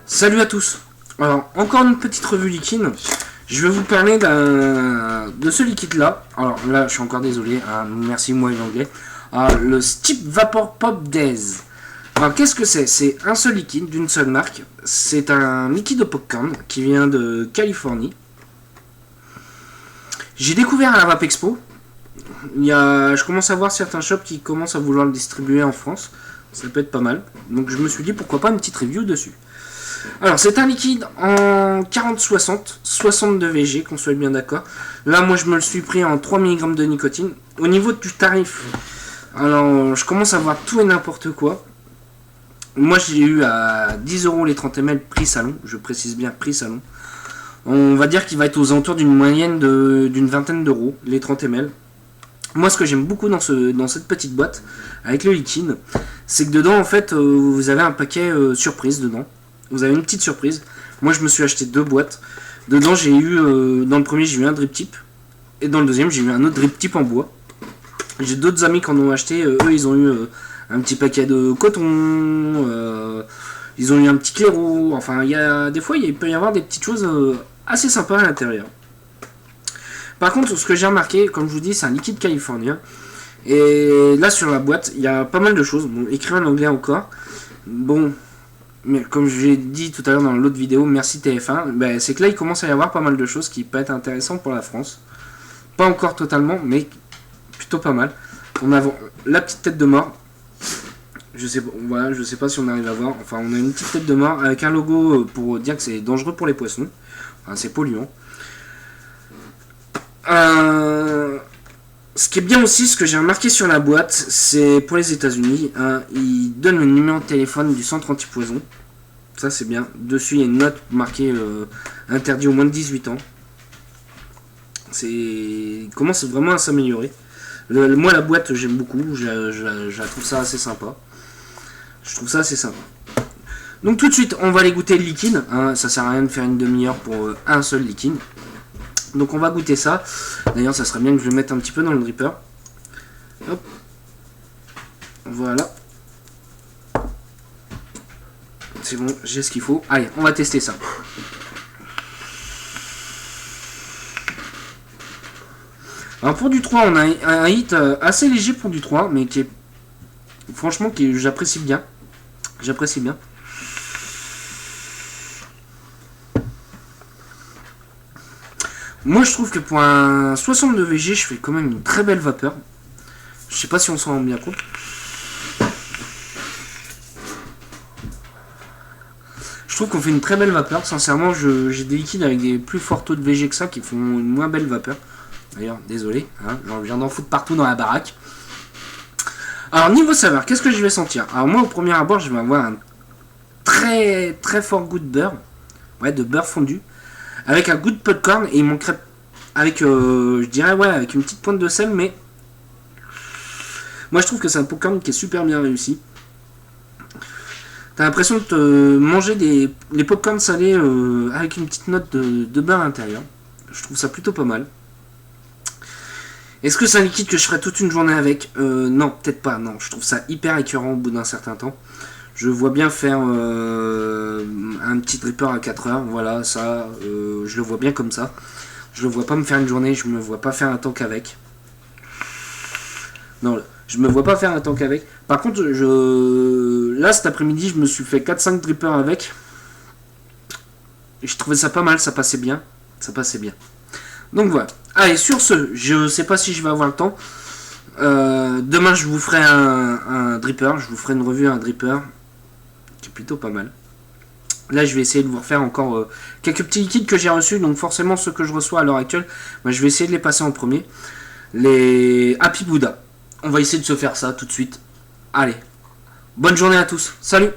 Salut à tous. Alors, encore une petite revue liquide. Je vais vous parler de ce liquide là. Alors là, je suis encore désolé, hein, merci moi l'anglais. Le Steep Vapor Pop Daze. Alors qu'est-ce que c'est? C'est un seul liquide d'une seule marque. C'est un liquide au popcorn qui vient de Californie. J'ai découvert à la Vape Expo. Je commence à voir certains shops qui commencent à vouloir le distribuer en France. Ça peut être pas mal. Donc je me suis dit pourquoi pas une petite review dessus. Alors c'est un liquide en 40-60, 62 VG, qu'on soit bien d'accord. Là moi je me le suis pris en 3 mg de nicotine. Au niveau du tarif, alors je commence à voir tout et n'importe quoi. Moi j'ai eu à 10 € les 30 ml prix salon, je précise bien prix salon. On va dire qu'il va être aux alentours d'une moyenne d'une vingtaine d'euros, les 30 ml. Moi ce que j'aime beaucoup dans cette petite boîte, avec le liquide, c'est que dedans en fait vous avez un paquet surprise dedans. Vous avez une petite surprise. Moi je me suis acheté 2 boîtes. Dedans j'ai eu, dans le premier j'ai eu un drip tip. Et dans le deuxième j'ai eu un autre drip tip en bois. J'ai d'autres amis qui en ont acheté. Eux ils ont eu un petit paquet de coton. Ils ont eu un petit claireau. Enfin des fois il peut y avoir des petites choses assez sympas à l'intérieur. Par contre ce que j'ai remarqué, comme je vous dis, c'est un liquide californien. Et là sur la boîte il y a pas mal de choses. Bon, écrit en anglais encore. Bon... Mais comme je l'ai dit tout à l'heure dans l'autre vidéo, merci TF1, ben c'est que là il commence à y avoir pas mal de choses qui peuvent être intéressantes pour la France. Pas encore totalement, mais plutôt pas mal. On a la petite tête de mort. Je sais pas si on arrive à voir. Enfin, on a une petite tête de mort avec un logo pour dire que c'est dangereux pour les poissons. Enfin, c'est polluant. Ce qui est bien aussi, ce que j'ai remarqué sur la boîte, c'est pour les États-Unis, ils donnent le numéro de téléphone du centre anti-poison. Ça c'est bien. Dessus il y a une note marquée interdit au moins de 18 ans. Il commence vraiment à s'améliorer. Moi la boîte j'aime beaucoup, je trouve ça assez sympa. Je trouve ça assez sympa. Donc tout de suite on va aller goûter le liquide. Ça sert à rien de faire une demi-heure pour un seul liquide. Donc on va goûter ça. D'ailleurs ça serait bien que je le mette un petit peu dans le dripper. Hop. Voilà. C'est bon, j'ai ce qu'il faut. Allez, on va tester ça. Alors pour du 3, on a un hit assez léger pour du 3, mais qui est franchement que j'apprécie bien. J'apprécie bien. Moi je trouve que pour un 62 VG, je fais quand même une très belle vapeur. Je sais pas si on s'en rend bien compte. Je trouve qu'on fait une très belle vapeur. Sincèrement, j'ai des liquides avec des plus forts taux de VG que ça qui font une moins belle vapeur. D'ailleurs, désolé, j'en viens d'en foutre partout dans la baraque. Alors niveau saveur, qu'est-ce que je vais sentir? Alors moi au premier abord, je vais avoir un très très fort goût de beurre. Ouais, de beurre fondu. Avec un goût de popcorn et il manquerait avec je dirais ouais avec une petite pointe de sel, mais moi je trouve que c'est un popcorn qui est super bien réussi. T'as l'impression de manger les popcorn salés avec une petite note de beurre à l'intérieur. Je trouve ça plutôt pas mal. Est-ce que c'est un liquide que je ferais toute une journée avec? Non, peut-être pas, non. Je trouve ça hyper écœurant au bout d'un certain temps. Je vois bien faire un petit dripper à 4 heures, voilà, ça, je le vois bien comme ça. Je le vois pas me faire une journée, je me vois pas faire un tank avec. Non, je me vois pas faire un tank avec. Par contre, là cet après-midi, je me suis fait 4-5 drippers avec. Et je trouvais ça pas mal, ça passait bien. Ça passait bien. Donc voilà. Allez, sur ce, je sais pas si je vais avoir le temps. Demain, je vous ferai un dripper, je vous ferai une revue à un dripper. Qui est plutôt pas mal. Là je vais essayer de vous refaire encore quelques petits liquides que j'ai reçus. Donc forcément ceux que je reçois à l'heure actuelle, moi, je vais essayer de les passer en premier. Les Happy Buddha. On va essayer de se faire ça tout de suite. Allez, bonne journée à tous, salut.